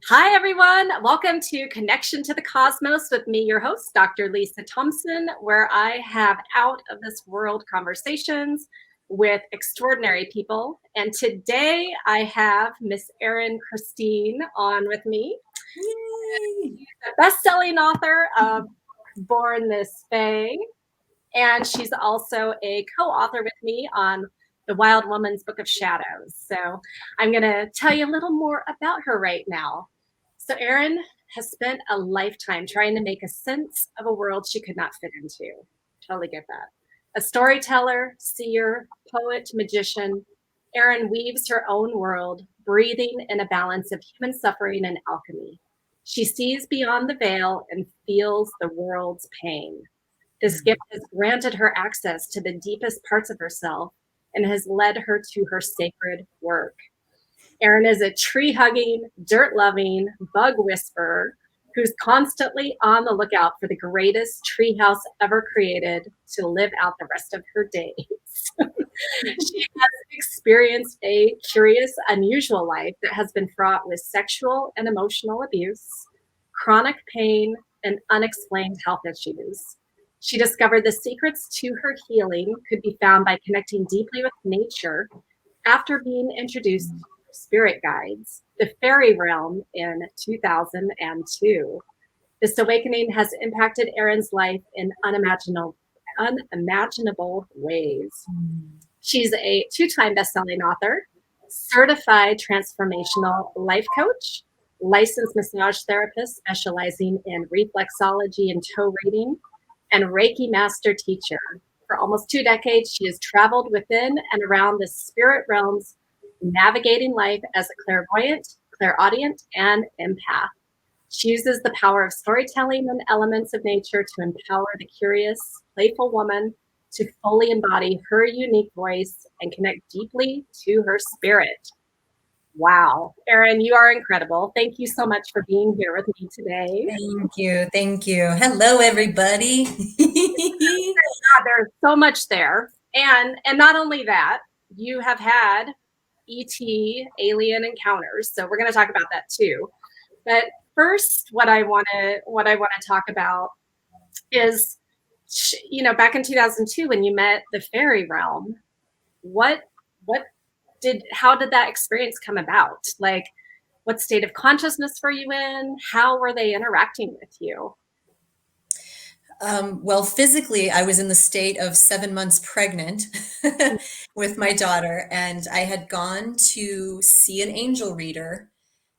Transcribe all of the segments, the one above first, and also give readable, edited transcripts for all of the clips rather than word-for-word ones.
Hi, everyone. Welcome to Connection to the Cosmos with me, your host, Dr. Lisa Thompson, where I have out of this world conversations with extraordinary people. And today I have Miss Erin Christine on with me. Yay! She's a best-selling author of Born This Fae, and she's also a co-author with me on the Wild Woman's Book of Shadows. So I'm going to tell you a little more about her right now. So Erin has spent a lifetime trying to make a sense of a world she could not fit into. Totally get that. A storyteller, seer, poet, magician, Erin weaves her own world, breathing in a balance of human suffering and alchemy. She sees beyond the veil and feels the world's pain. This gift has granted her access to the deepest parts of herself and has led her to her sacred work. Erin is a tree-hugging, dirt-loving bug whisperer who's constantly on the lookout for the greatest treehouse ever created to live out the rest of her days. She has experienced a curious, unusual life that has been fraught with sexual and emotional abuse, chronic pain, and unexplained health issues. She discovered the secrets to her healing could be found by connecting deeply with nature after being introduced to spirit guides, the Faerie Realm, in 2002. This awakening has impacted Erin's life in unimaginable ways. She's a two-time best-selling author, certified transformational life coach, licensed massage therapist specializing in reflexology and toe reading, and Reiki master teacher. For almost 2 decades, she has traveled within and around the spirit realms, navigating life as a clairvoyant, clairaudient, and empath. She uses the power of storytelling and elements of nature to empower the curious, playful woman to fully embody her unique voice and connect deeply to her spirit. Wow. Erin, you are incredible. Thank you so much for being here with me today. Thank you. Thank you. Hello, everybody. God, there's so much there. And not only that, you have had ET alien encounters. So we're going to talk about that too. But first, what I want to talk about is, back in 2002 when you met the Faerie Realm, what how did that experience come about? Like, what state of consciousness were you in? How were they interacting with you? Well, physically, I was in the state of 7 months pregnant with my daughter, and I had gone to see an angel reader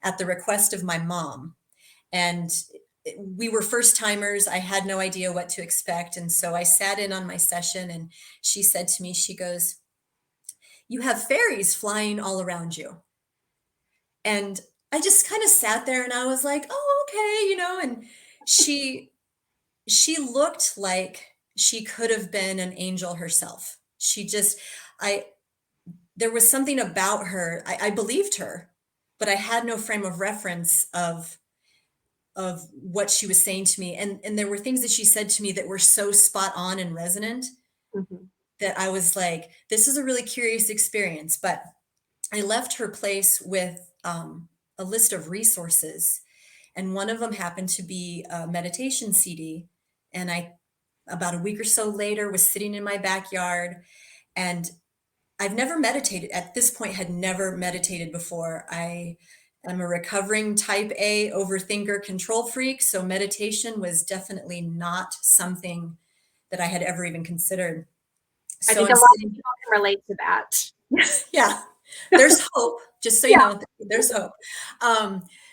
at the request of my mom. And we were first timers. I had no idea what to expect. And so I sat in on my session, and she said to me, she goes, "You have fairies flying all around you." And I just kind of sat there and I was like, "Oh, okay," and she she looked like she could have been an angel herself. She just I there was something about her. I believed her, but I had no frame of reference of what she was saying to me. And there were things that she said to me that were so spot on and resonant Mm-hmm. that I was like, this is a really curious experience. But I left her place with a list of resources, and one of them happened to be a meditation CD. And I, about a week or so later, was sitting in my backyard, and I've never meditated at this point, had never meditated before. I am a recovering type A overthinker, control freak. So meditation was definitely not something that I had ever even considered. I So think I'm a lot of sitting, people can relate to that. yeah, there's hope, just so you Yeah. know, there's hope.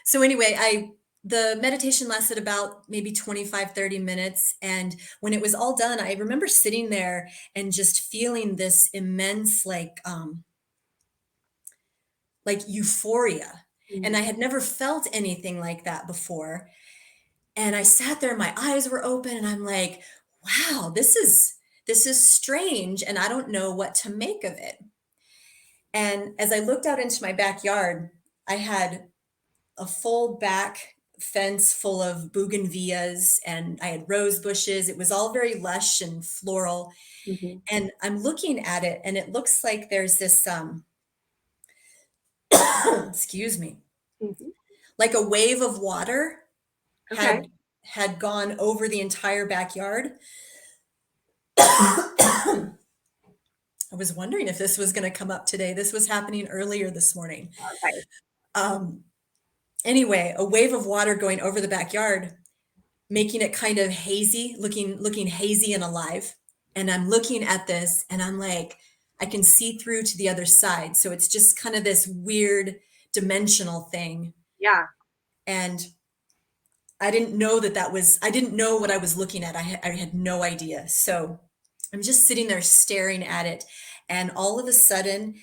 So anyway, the meditation lasted about maybe 25, 30 minutes. And when it was all done, I remember sitting there and just feeling this immense, like euphoria. And I Mm. had never felt anything like that before. And I sat there, my eyes were open, and I'm like, wow, this is strange, and I don't know what to make of it. And as I looked out into my backyard, I had a full back fence full of bougainvilleas, and I had rose bushes. It was all very lush and floral. Mhm. And I'm looking at it, and it looks like there's this excuse me, Mhm. like a wave of water Okay. had gone over the entire backyard. I was wondering if this was going to come up today. This was happening earlier this morning. Okay. Um, anyway, a wave of water going over the backyard, making it kind of hazy, looking hazy and alive. And I'm looking at this and I'm like, I can see through to the other side. So it's just kind of this weird dimensional thing. Yeah. And I didn't know I didn't know what I was looking at. I had no idea. So I'm just sitting there staring at it. And all of a sudden,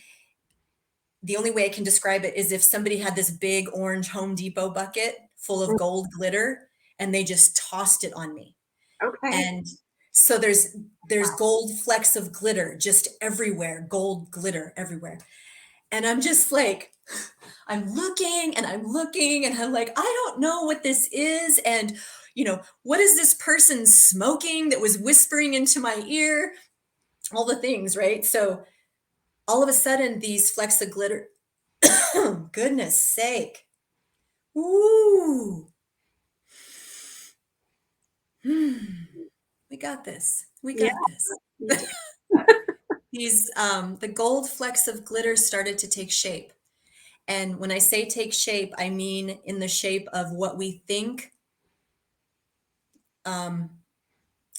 the only way I can describe it is if somebody had this big orange Home Depot bucket full of Mm. gold glitter and they just tossed it on me. Okay. And so there's Wow. gold flecks of glitter just everywhere, gold glitter everywhere. And I'm just like, I'm looking and I'm looking and I'm like, I don't know what this is. And, what is this person smoking that was whispering into my ear? All the things, right? So all of a sudden, these flecks of glitter, goodness sake. Ooh. We got this. We Yeah. got this. You did. The gold flecks of glitter started to take shape. And when I say take shape, I mean in the shape of what we think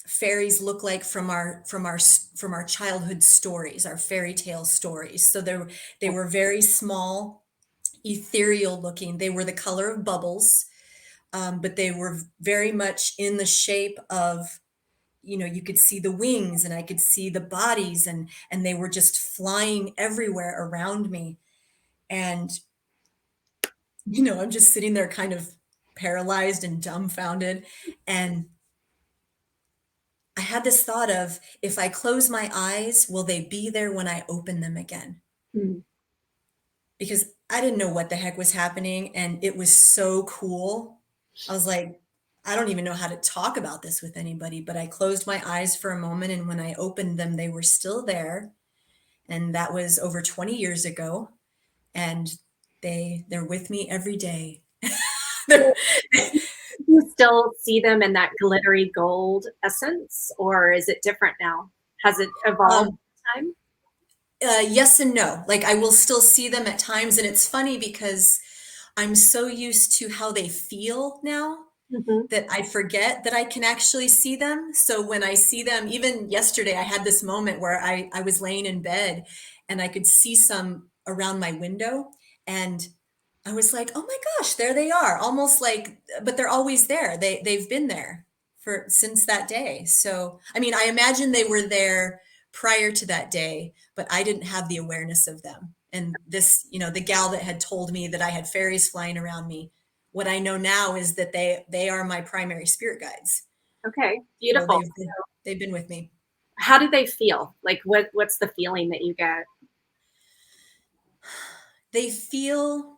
fairies look like from our childhood stories, our fairy tale stories. So they were very small, ethereal looking. They were the color of bubbles, but they were very much in the shape of, you could see the wings and I could see the bodies, and they were just flying everywhere around me. And I'm just sitting there kind of paralyzed and dumbfounded. And I had this thought of, if I close my eyes, will they be there when I open them again? Mm. Because I didn't know what the heck was happening. And it was so cool. I was like, I don't even know how to talk about this with anybody, but I closed my eyes for a moment. And when I opened them, they were still there. And that was over 20 years ago. And they're with me every day. They're- You still see them in that glittery gold essence, or is it different now? Has it evolved um, over time? yes and no. Like I will still see them at times, and it's funny because I'm so used to how they feel now Hmm. that I forget that I can actually see them. So when I see them, even yesterday, I had this moment where I was laying in bed and I could see some around my window, and I was like, oh my gosh, there they are. Almost like, but they're always there. They've been there since that day. So, I mean, I imagine they were there prior to that day, but I didn't have the awareness of them. And this, the gal that had told me that I had fairies flying around me, what I know now is that they are my primary spirit guides. Okay, So beautiful. they've been with me. How do they feel? Like what's the feeling that you get? They feel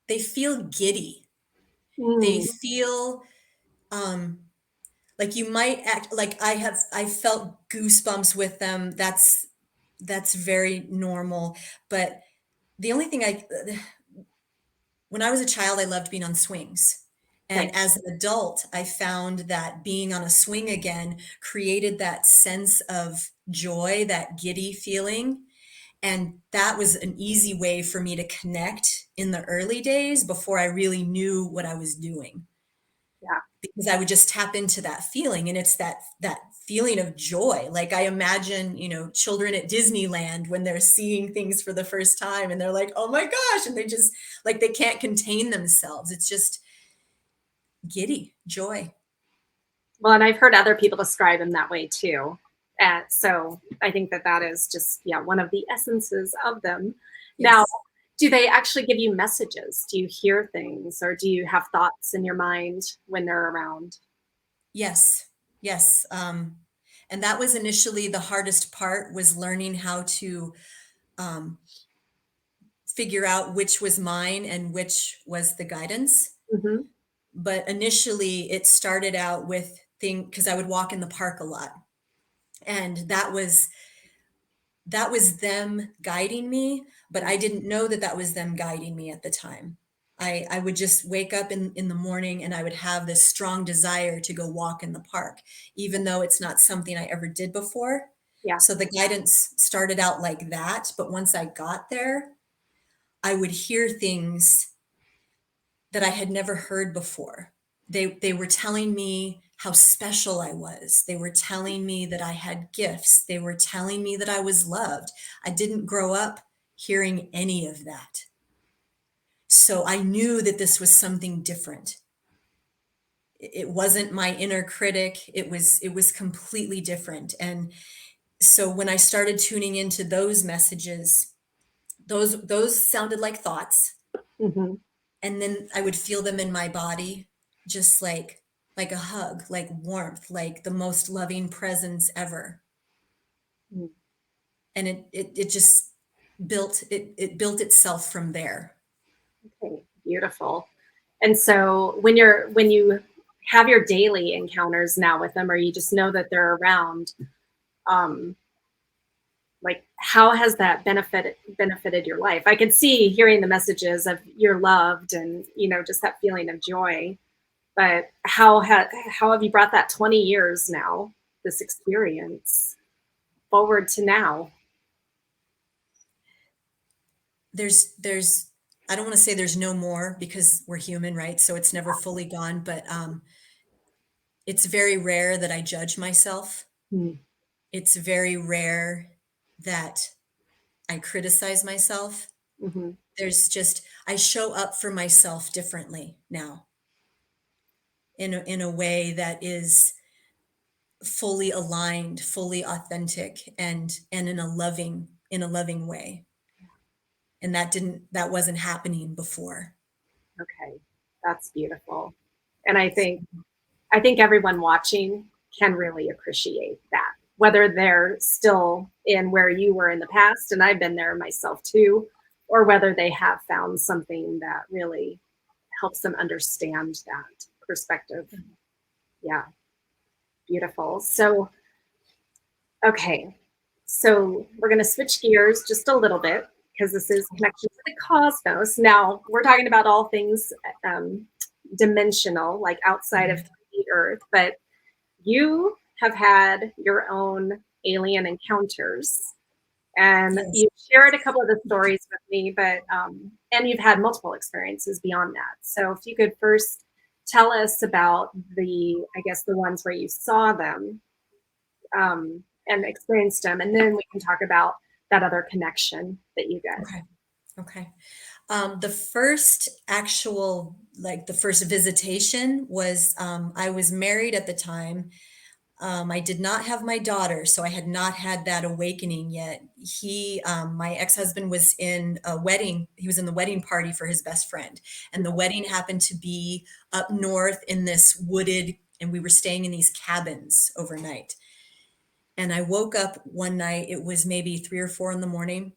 they feel giddy. They Mm. feel um like you might act like I felt goosebumps with them. That's very normal. But the only thing when I was a child, I loved being on swings. Okay. And as an adult, I found that being on a swing again created that sense of joy, that giddy feeling. And that was an easy way for me to connect in the early days before I really knew what I was doing, Yeah. because I would just tap into that feeling, and it's that feeling of joy. Like I imagine, children at Disneyland when they're seeing things for the first time and they're like, "Oh my gosh," and they just like they can't contain themselves. It's just giddy joy. Well, and I've heard other people describe them that way too. So I think that is just, yeah, one of the essences of them. Now, Yes. do they actually give you messages? Do you hear things, or do you have thoughts in your mind when they're around? Yes. Yes. And that was initially the hardest part, was learning how to um, figure out which was mine and which was the guidance. Hmm. But initially it started out with because I would walk in the park a lot, and that was them guiding me, but I didn't know that was them guiding me at the time. I would just wake up in the morning and I would have this strong desire to go walk in the park, even though it's not something I ever did before. Yeah. So the guidance started out like that. But once I got there, I would hear things that I had never heard before. They were telling me how special I was. They were telling me that I had gifts. They were telling me that I was loved. I didn't grow up hearing any of that. So I knew that this was something different. It wasn't my inner critic. It was completely different. And so when I started tuning into those messages, those sounded like thoughts. Hmm. And then I would feel them in my body, just like a hug, like warmth, like the most loving presence ever. And it just it built itself from there. Okay, beautiful. And so when you have your daily encounters now with them, or you just know that they're around, um, like how has that benefited your life? I could see hearing the messages of you're loved and just that feeling of joy. But how have you brought that 20 years now, this experience, forward to now? There's I don't want to say there's no more because we're human, right? So it's never fully gone, but it's very rare that I judge myself. Mm-hmm. It's very rare that I criticize myself. There's just I show up for myself differently now in a way that is fully aligned, fully authentic, and in a loving way. And that wasn't happening before. Okay, that's beautiful. And I think everyone watching can really appreciate that, whether they're still in where you were in the past, and I've been there myself too, or whether they have found something that really helps them understand that perspective. Yeah, beautiful. So, okay, so we're going to switch gears just a little bit because this is connection to the cosmos. Now, we're talking about all things um, dimensional, like outside of Mhm. the Earth, but you have had your own alien encounters, and Yes. you shared a couple of the stories with me, but and you've had multiple experiences beyond that. So if you could first tell us about I guess the ones where you saw them and experienced them, and then we can talk about that other connection that you get. Okay. Okay. The first actual, like the first visitation was, I was married at the time. I did not have my daughter, so I had not had that awakening yet. My ex-husband was in a wedding. He was in the wedding party for his best friend. And the wedding happened to be up north in this wooded, and we were staying in these cabins overnight. And I woke up one night, it was maybe 3 or 4 in the morning,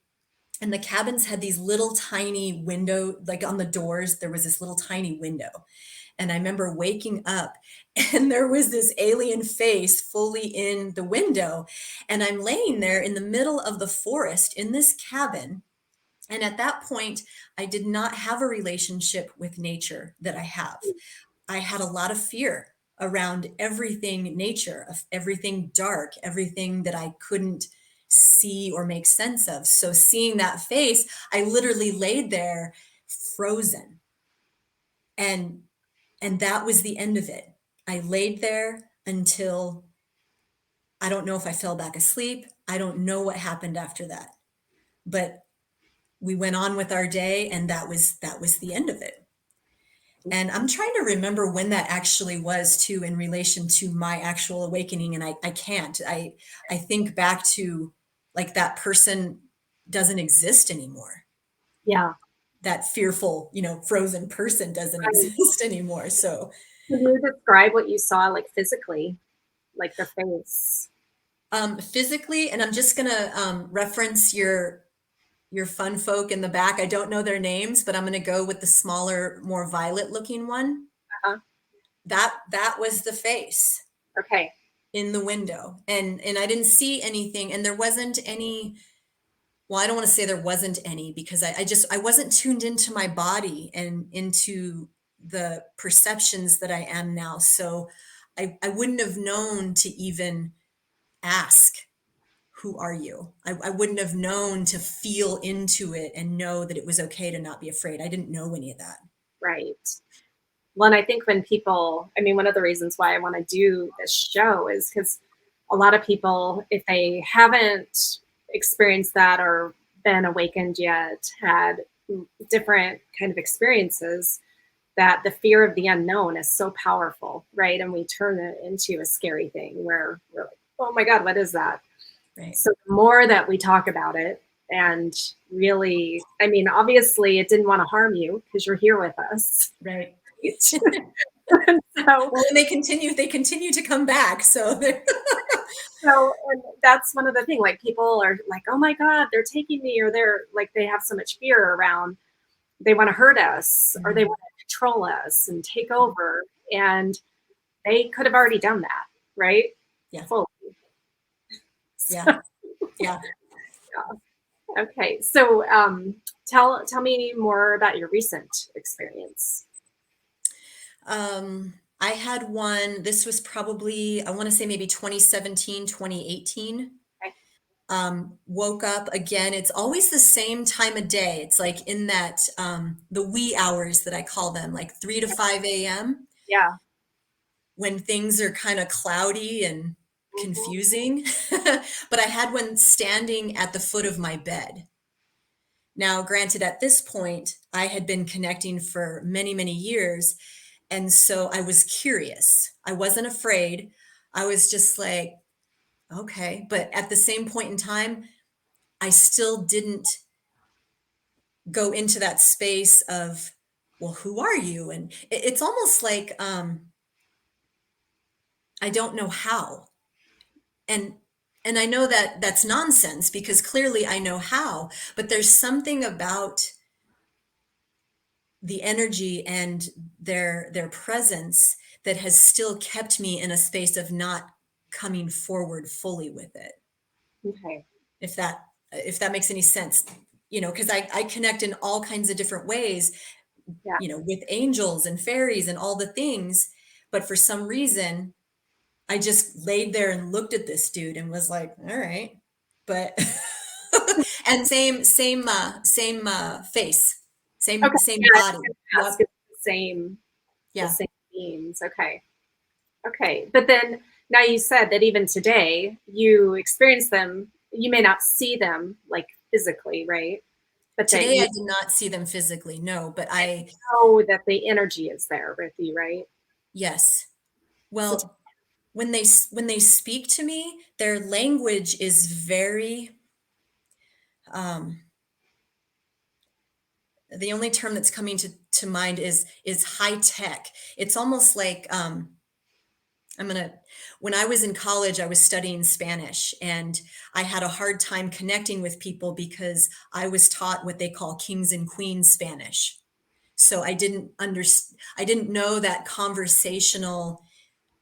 and the cabins had these little tiny window, like on the doors, there was this little tiny window. And I remember waking up and there was this alien face fully in the window. And I'm laying there in the middle of the forest in this cabin. And at that point, I did not have a relationship with nature that I have. I had a lot of fear around everything nature, of everything dark, everything that I couldn't see or make sense of. So seeing that face, I literally laid there frozen. And that was the end of it. I laid there until I don't know if I fell back asleep. I don't know what happened after that. But we went on with our day and that was the end of it. And I'm trying to remember when that actually was too in relation to my actual awakening, and I can't. I think back to like that person doesn't exist anymore. Yeah. That fearful, frozen person doesn't Right. exist anymore. So, Can you describe what you saw, like physically, like the face? physically, and I'm just gonna reference your fun folk in the back. I don't know their names, but I'm gonna go with the smaller, more violet looking one. Uh-huh. That was the face Okay. in the window, and I didn't see anything, and there wasn't any well, I don't want to say there wasn't any because I wasn't tuned into my body and into the perceptions that I am now. So I wouldn't have known to even ask, who are you? I wouldn't have known to feel into it and know that it was okay to not be afraid. I didn't know any of that. Right. Well, and I think when people, I mean, one of the reasons why I want to do this show is because a lot of people, if they haven't experienced that or been awakened yet, had different kind of experiences, that the fear of the unknown is so powerful, right? And we turn it into a scary thing where we're like, oh my God, what is that? Right. So the more that we talk about it and really, I mean, obviously it didn't want to harm you because you're here with us. Right. So Well, and they continue to come back. So and that's one of the things, like people are like, oh my God, they're taking me, or they're like, they have so much fear around, they want to hurt us or they want to control us and take over. And they could have already done that, right? yeah. Fully. Yeah. Yeah. Okay. So tell me more about your recent experience. I had one, this was probably, I want to say maybe 2017, 2018. Okay. Woke up again. It's always the same time of day. It's like in that, the wee hours that I call them, like 3 to 5 a.m. Yeah. when things are kind of cloudy and Mhm. confusing. But I had one standing at the foot of my bed. Now, granted, at this point, I had been connecting for many, many years. And so I was curious. I wasn't afraid. I was just like, okay. But at the same point in time, I still didn't go into that space of, well, who are you? And it's almost like I don't know how. And and I know that that's nonsense because clearly I know how, but there's something about the energy and their presence that has still kept me in a space of not coming forward fully with it. Okay. If that makes any sense, because I connect in all kinds of different ways, Yeah. with angels and fairies and all the things, but for some reason I just laid there and looked at this dude and was like, all right, but and same face, Okay. same Yeah, I was body. gonna ask Yep. if it's the Yeah. same themes. Okay. Okay. But then now you said that even today you experience them, you may not see them like physically, right? But that Today you I did not see them physically, no, but know that the energy is there with you, right? yes. So Well, when they speak to me, their language is very, um, the only term that's coming to mind is high tech. It's almost like, I'm gonna when I was in college, I was studying Spanish and I had a hard time connecting with people because I was taught what they call kings and queens Spanish. So I didn't know that conversational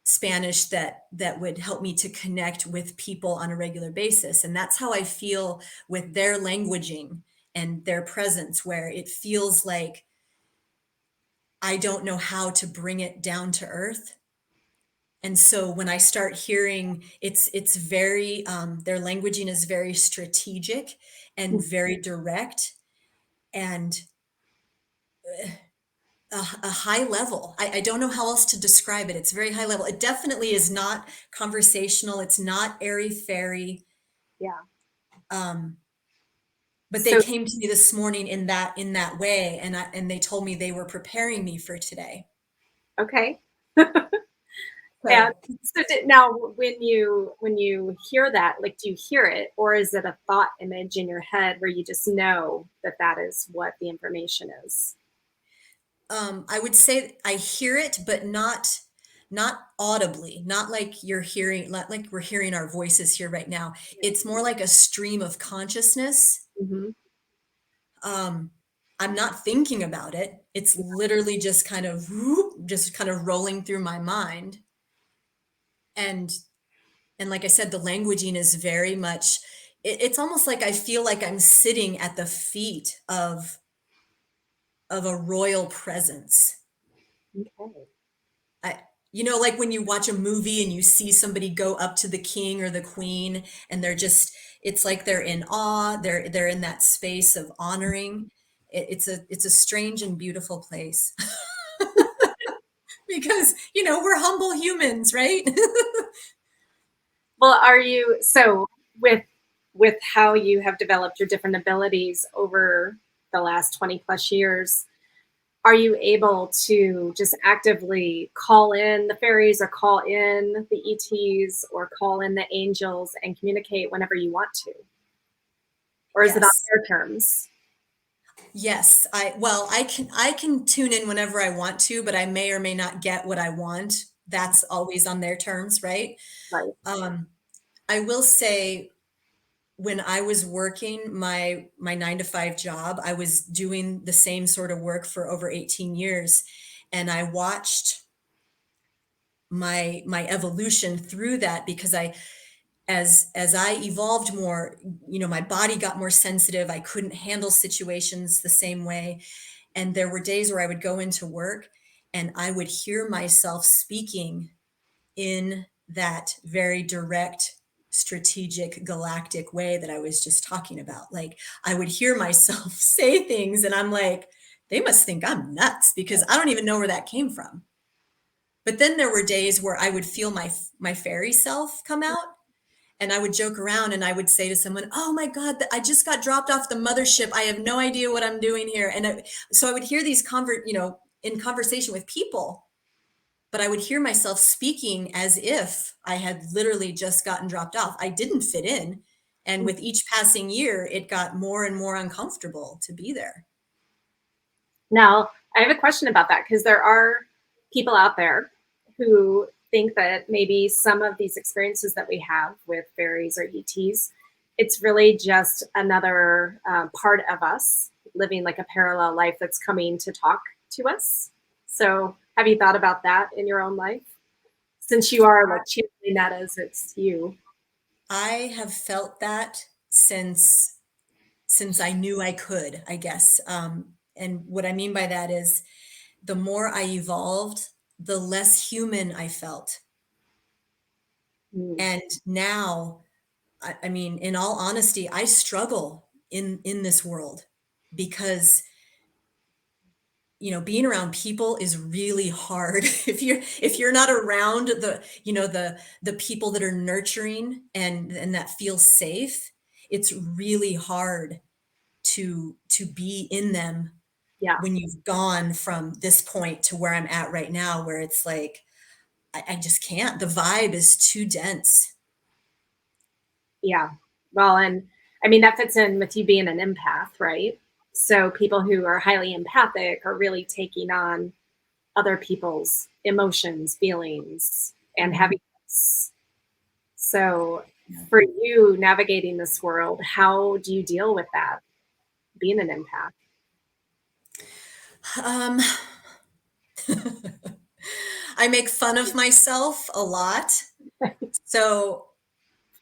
Spanish that would help me to connect with people on a regular basis. And that's how I feel with their languaging and their presence, where it feels like I don't know how to bring it down to earth. And so when I start hearing, it's very, their languaging is very strategic and very direct and a high level. I don't know how else to describe it. It's very high level. It definitely is not conversational. It's not airy fairy. yeah. Um, but they So came to me this morning in that way, and they told me they were preparing me for today. okay. And So so now when you hear that, like, do you hear it, or is it a thought image in your head where you just know that that is what the information is? I would say I hear it, but not audibly, not like you're hearing, not like we're hearing our voices here right now. It's more like a stream of consciousness. Hmm. Um, I'm not thinking about it. It's literally just kind of whoop, just kind of rolling through my mind. And and like I said, the languaging is very much, it's almost like I feel like I'm sitting at the feet of a royal presence. Okay. I, like when you watch a movie and you see somebody go up to the king or the queen, and it's like they're in awe. They're in that space of honoring. It's a strange and beautiful place because, we're humble humans, right? Well, are you so with how you have developed your different abilities over the last 20 plus years, are you able to just actively call in the fairies or call in the ETs or call in the angels and communicate whenever you want to? Or is it on Yes. their terms? Yes, I can tune in whenever I want to, but I may or may not get what I want. That's always on their terms, right? Right. Um, I will say when I was working my 9 to 5 job, I was doing the same sort of work for over 18 years, and I watched my evolution through that because as I evolved more, my body got more sensitive. I couldn't handle situations the same way. And there were days where I would go into work and I would hear myself speaking in that very direct, strategic, galactic way that I was just talking about. Like I would hear myself say things and I'm like, they must think I'm nuts because I don't even know where that came from. But then there were days where I would feel my fairy self come out, and I would joke around and I would say to someone, "Oh my God, I just got dropped off the mothership. I have no idea what I'm doing here." So I would hear these in conversation with people, but I would hear myself speaking as if I had literally just gotten dropped off. I didn't fit in. And with each passing year, it got more and more uncomfortable to be there. Now, I have a question about that because there are people out there who think that maybe some of these experiences that we have with fairies or ETs, it's really just another part of us living like a parallel life that's coming to talk to us. So, have you thought about that in your own life? Since you are like channeling that as it's you. I have felt that since I knew I could, I guess. And what I mean by that is the more I evolved, the less human I felt. Mm, And now, I mean, in all honesty, I struggle in this world because being around people is really hard. If you're not around the people that are nurturing and that feel safe, it's really hard to be in them yeah. when you've gone from this point to where I'm at right now, where it's like I just can't. The vibe is too dense. Yeah. Well, and I mean, that fits in with you being an empath, right? So people who are highly empathic are really taking on other people's emotions, feelings, and Mhm. heaviness. So for you navigating this world, how do you deal with that, being an empath? Um, I make fun of myself a lot. So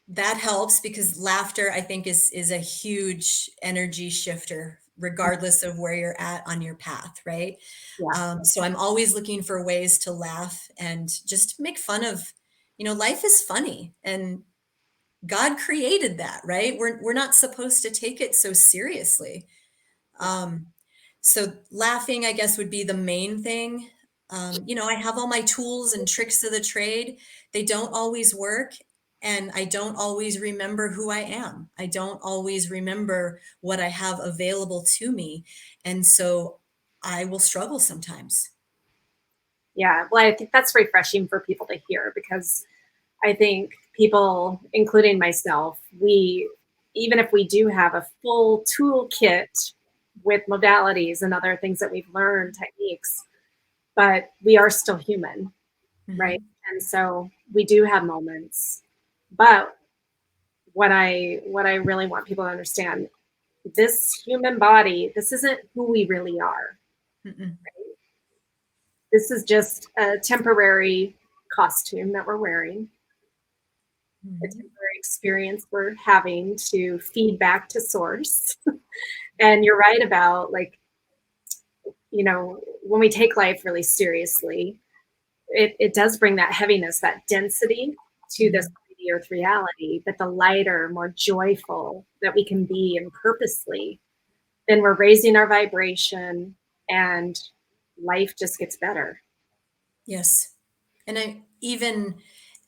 that helps because laughter, I think, is a huge energy shifter, regardless of where you're at on your path, right? Yeah. So I'm always looking for ways to laugh and just make fun of, life is funny and God created that, right? We're not supposed to take it so seriously. Um, so laughing, I guess, would be the main thing. I have all my tools and tricks of the trade. They don't always work, and I don't always remember who I am. I don't always remember what I have available to me. And so I will struggle sometimes. Yeah. Well, I think that's refreshing for people to hear because I think people, including myself, even if we do have a full toolkit with modalities and other things that we've learned, techniques, but we are still human, right? Mhm. And so we do have moments. But what I really want people to understand, this human body, this isn't who we really are. Mm-mm. This is just a temporary costume that we're wearing, a Mhm. experience we're having to feed back to source. And you're right about, like, when we take life really seriously, it does bring that heaviness, that density to this earth reality, but the lighter, more joyful that we can be, and purposely, then we're raising our vibration, and life just gets better. Yes. And I even,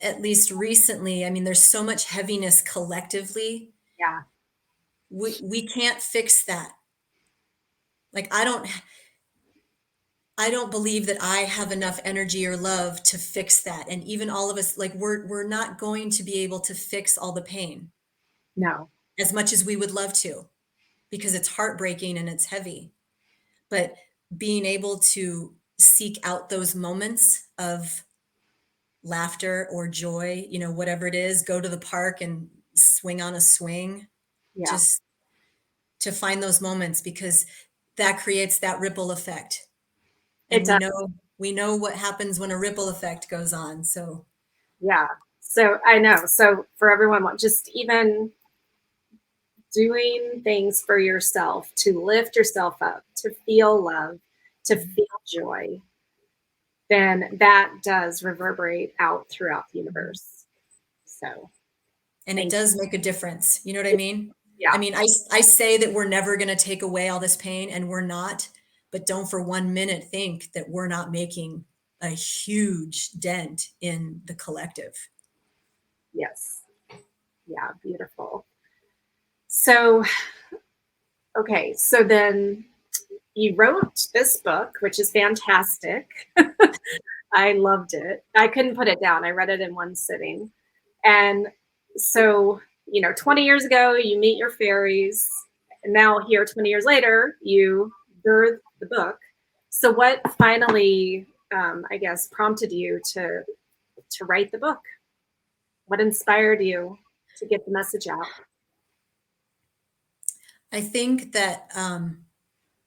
at least recently, I mean, there's so much heaviness collectively. Yeah. We can't fix that. Like, I don't believe that I have enough energy or love to fix that. And even all of us, like, we're not going to be able to fix all the pain No. as much as we would love to, because it's heartbreaking and it's heavy. But being able to seek out those moments of laughter or joy, whatever it is, go to the park and swing on a swing, Yeah. just to find those moments, because that creates that ripple effect. It And does. we know what happens when a ripple effect goes on. So Yeah. So I know. So for everyone, just even doing things for yourself to lift yourself up, to feel love, to feel joy, then that does reverberate out throughout the universe. So and it thank does make a difference. You know what I mean? you. I Yeah. mean, I say that we're never going to take away all this pain, and we're not, but don't for 1 minute think that we're not making a huge dent in the collective. Yes. Yeah. Beautiful. So, okay. So then you wrote this book, which is fantastic. I loved it. I couldn't put it down. I read it in one sitting. And so, 20 years ago, you meet your fairies. And now, here, 20 years later, you birth the book. So, what finally, I guess, prompted you to write the book? What inspired you to get the message out? I think that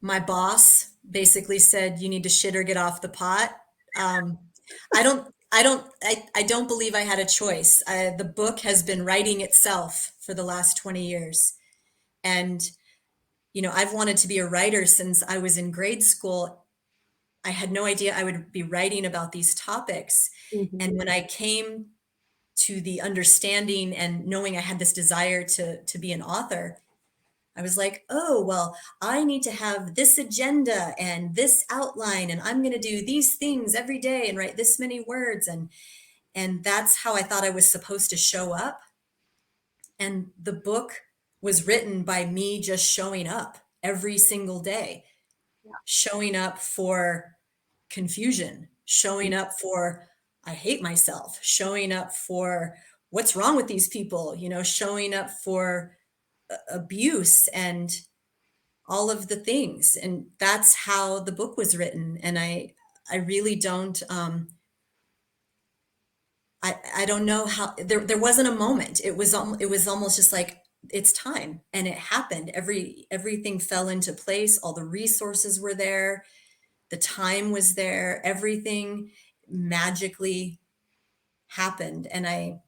my boss basically said, "You need to shit or get off the pot." Um, I don't believe I had a choice. The book has been writing itself for the last 20 years. And, I've wanted to be a writer since I was in grade school. I had no idea I would be writing about these topics. Mm-hmm. And when I came to the understanding and knowing I had this desire to be an author, I was like, oh, well, I need to have this agenda and this outline, and I'm going to do these things every day and write this many words. And that's how I thought I was supposed to show up. And the book was written by me just showing up every single day, showing up for confusion, showing up for, I hate myself, showing up for what's wrong with these people, showing up for abuse and all of the things. And that's how the book was written. And I really don't, I don't know how, there wasn't a moment. It was almost just like, it's time. And it happened. Everything fell into place. All the resources were there. The time was there. Everything magically happened. And I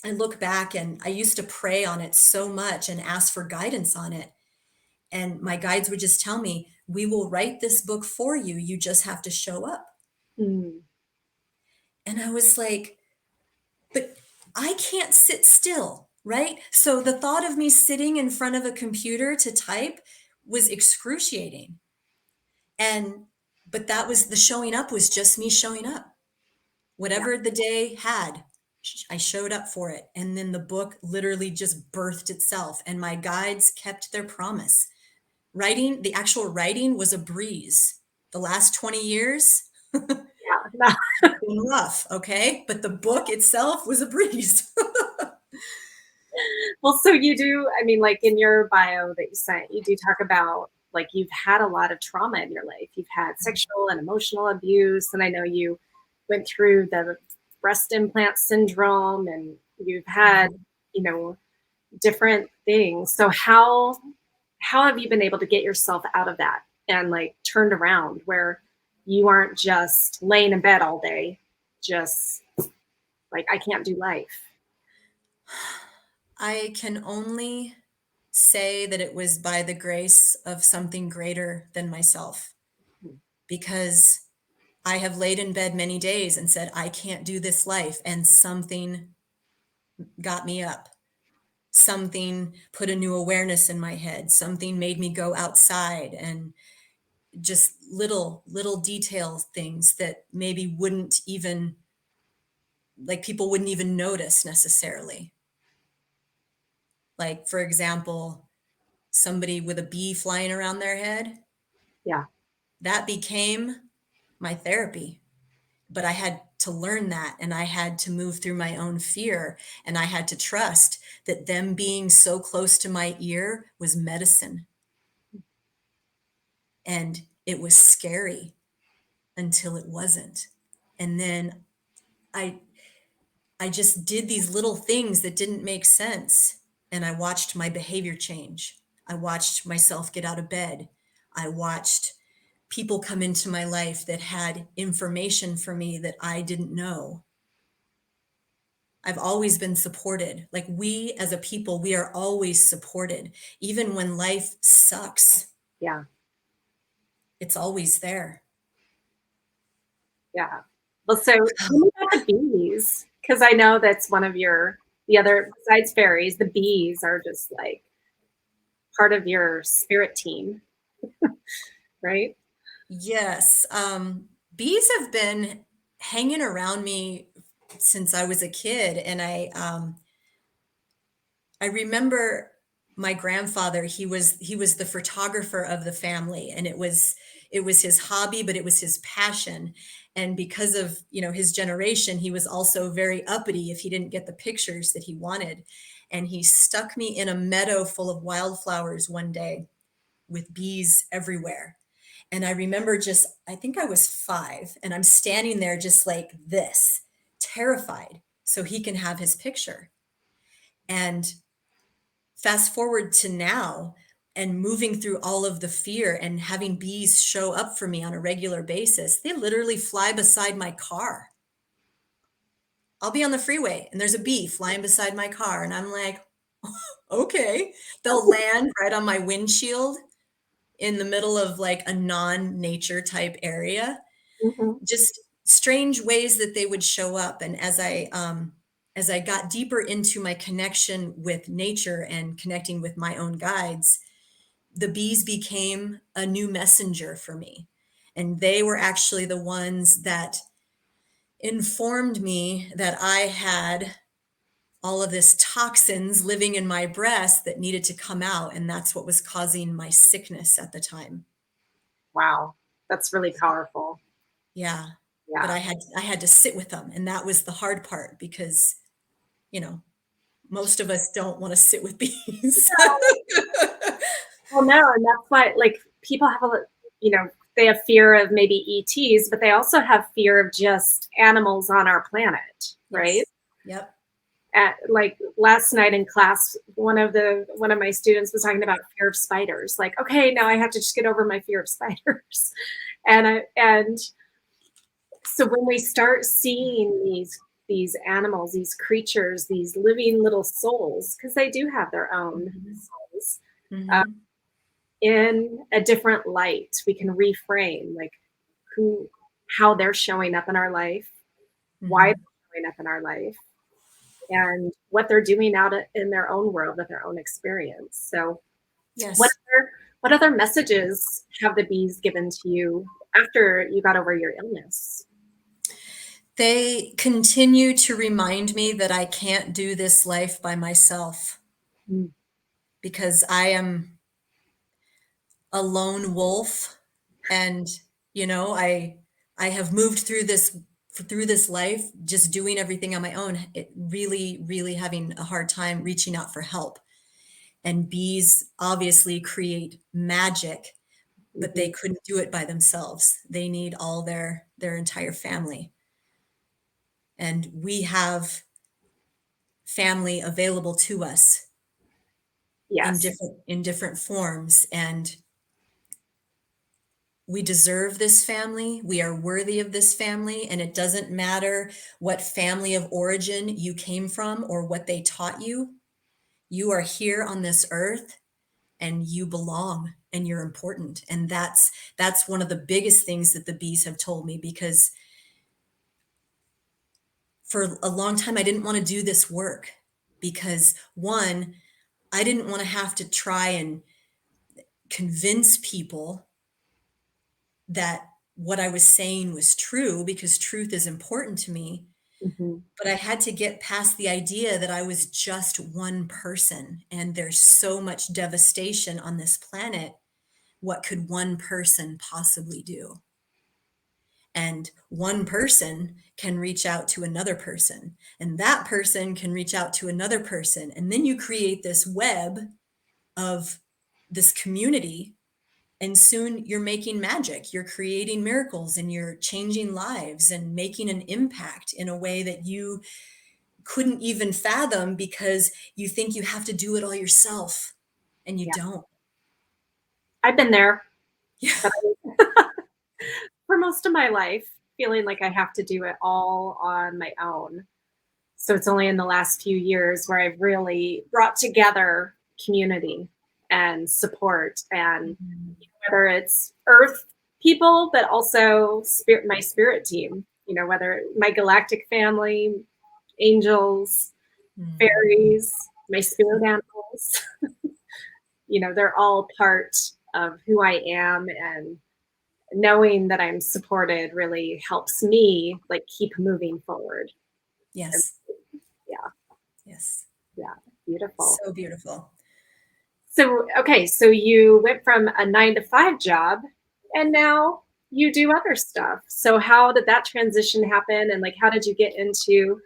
look back, and I used to pray on it so much and ask for guidance on it. And my guides would just tell me, we will write this book for you. You just have to show up. Mm. And I was like, but I can't sit still, right? So the thought of me sitting in front of a computer to type was excruciating. But that was the showing up, was just me showing up. Yeah. Whatever the day had, I showed up for it. And then the book literally just birthed itself. And my guides kept their promise. The actual writing was a breeze. The last 20 years, Yeah. been rough, okay? But the book itself was a breeze. Well, so you do, I mean, like in your bio that you sent, you do talk about, like, you've had a lot of trauma in your life. You've had sexual and emotional abuse. And I know you went through the breast implant syndrome, and you've had, you know, different things. So how have you been able to get yourself out of that and, like, turned around where you aren't just laying in bed all day, just like, I can't do life? I can only say that it was by the grace of something greater than myself, because I have laid in bed many days and said, I can't do this life. And something got me up. Something put a new awareness in my head. Something made me go outside, and just little detail things that maybe wouldn't even, like, people wouldn't even notice necessarily. Like, for example, somebody with a bee flying around their head, Yeah. that became my therapy. But I had to learn that, and I had to move through my own fear, and I had to trust that them being so close to my ear was medicine. And it was scary until it wasn't. And then I I just did these little things that didn't make sense, and I watched my behavior change. I watched myself get out of bed. I watched people come into my life that had information for me that I didn't know. I've always been supported. Like, we as a people, we are always supported. Even when life sucks, Yeah. it's always there. Yeah. Well, so tell me about the bees, because I know that's one of the other, besides fairies, the bees are just like part of your spirit team, right? Yes. Bees have been hanging around me since I was a kid. And I remember my grandfather, he was the photographer of the family, and it was his hobby, but it was his passion. And because of, his generation, he was also very uppity if he didn't get the pictures that he wanted. And he stuck me in a meadow full of wildflowers one day with bees everywhere. And I remember, I think I was 5, and I'm standing there just like this, terrified, so he can have his picture. And fast forward to now, and moving through all of the fear and having bees show up for me on a regular basis. They literally fly beside my car. I'll be on the freeway and there's a bee flying beside my car, and I'm like, okay. They'll land right on my windshield in the middle of like a non-nature type area. Hmm. Just strange ways that they would show up. And as I got deeper into my connection with nature and connecting with my own guides, the bees became a new messenger for me. And they were actually the ones that informed me that I had all of this toxins living in my breast that needed to come out. And that's what was causing my sickness at the time. Wow. That's really powerful. Yeah. But Yeah. I had to sit with them. And that was the hard part, because, you know, most of us don't want to sit with bees. Well, no, and that's why, like, people have they have fear of maybe ETs, but they also have fear of just animals on our planet, right? Yes. Yep. Like last night in class, one of my students was talking about fear of spiders. Like, okay, now I have to just get over my fear of spiders, and so when we start seeing these animals, these creatures, these living little souls, because they do have their own Mhm. souls, uh, Mhm. in a different light, we can reframe like who, how they're showing up in our life, why Mhm. they're showing up in our life, and what they're doing in their own world with their own experience. So, what Yes. what other messages have the bees given to you after you got over your illness? They continue to remind me that I can't do this life by myself, Mm. because I am a lone wolf. And, I have moved through this life just doing everything on my own, it really, really having a hard time reaching out for help. And bees obviously create magic, but they Mhm. couldn't do it by themselves. They need all their entire family. And we have family available to us in Yes. different forms, and we deserve this family. We are worthy of this family, and it doesn't matter what family of origin you came from or what they taught you. You are here on this earth and you belong and you're important. And that's one of the biggest things that the bees have told me, because for a long time I didn't want to do this work because, one, I didn't want to have to try and convince people that what I was saying was true, because truth is important to me. Mm-hmm. But I had to get past the idea that I was just one person and there's so much devastation on this planet. What could one person possibly do? And one person can reach out to another person, and that person can reach out to another person. And then you create this web of this community, and soon you're making magic. You're creating miracles and you're changing lives and making an impact in a way that you couldn't even fathom, because you think you have to do it all yourself and you Yeah. don't. I've been there, Yeah. but for most of my life, feeling like I have to do it all on my own. So it's only in the last few years where I've really brought together community and support, and Mhm. whether it's earth people, but also my spirit team, whether my galactic family, angels, Mhm. fairies, my spirit animals, they're all part of who I am, and knowing that I'm supported really helps me like keep moving forward. And Yes. yeah, Yes. yeah, beautiful. So beautiful. So, okay, so you went from a 9 to 5 job and now you do other stuff. So, how did that transition happen? And like, how did you get into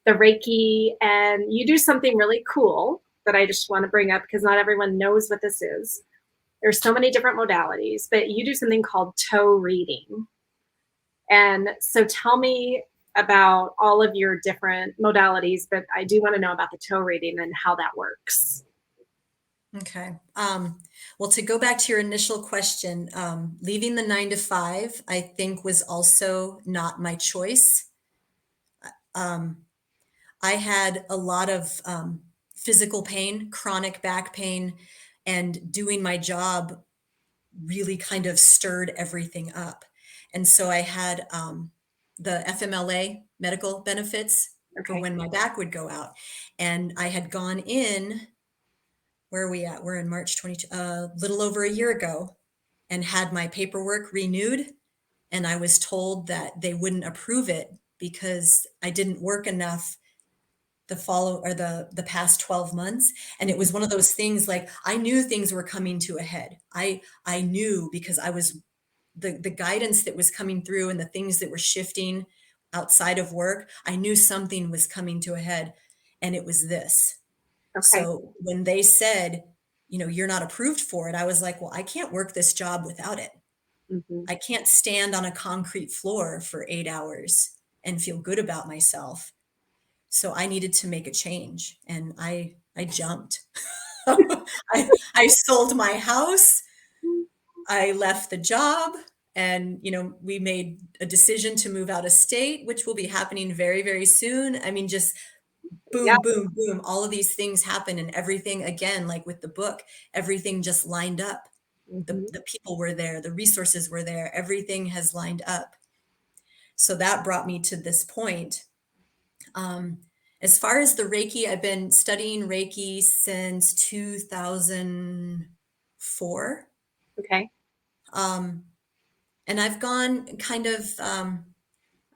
the Reiki? And you do something really cool that I just want to bring up because not everyone knows what this is. There's so many different modalities, but you do something called toe reading. And so, tell me about all of your different modalities, but I do want to know about the toe reading and how that works. Okay. Well, to go back to your initial question, leaving the 9 to 5, I think, was also not my choice. Um, I had a lot of physical pain, chronic back pain, and doing my job really kind of stirred everything up. And so I had the FMLA medical benefits for Okay. when my back would go out. And I had gone in, where are we at? We're in March 22, a little over a year ago, and had my paperwork renewed. And I was told that they wouldn't approve it because I didn't work enough the past 12 months. And it Mhm. was one of those things, like, I knew things were coming to a head. I knew, because I was the guidance that was coming through and the things that were shifting outside of work. I knew something was coming to a head, and it was this. Okay. So when they said, you're not approved for it, I was like, well, I can't work this job without it. Hmm. I can't stand on a concrete floor for 8 hours and feel good about myself. So I needed to make a change, and I jumped. I sold my house. I left the job, and we made a decision to move out of state, which will be happening very, very soon. I mean, just Yeah. boom, boom, boom. All of these things happen, and everything, again, like with the book, everything just lined up. The, Hmm. the people were there, the resources were there, everything has lined up. So that brought me to this point. Um, as far as the Reiki, I've been studying Reiki since 2004. Okay. Um, and I've gone kind of, I'm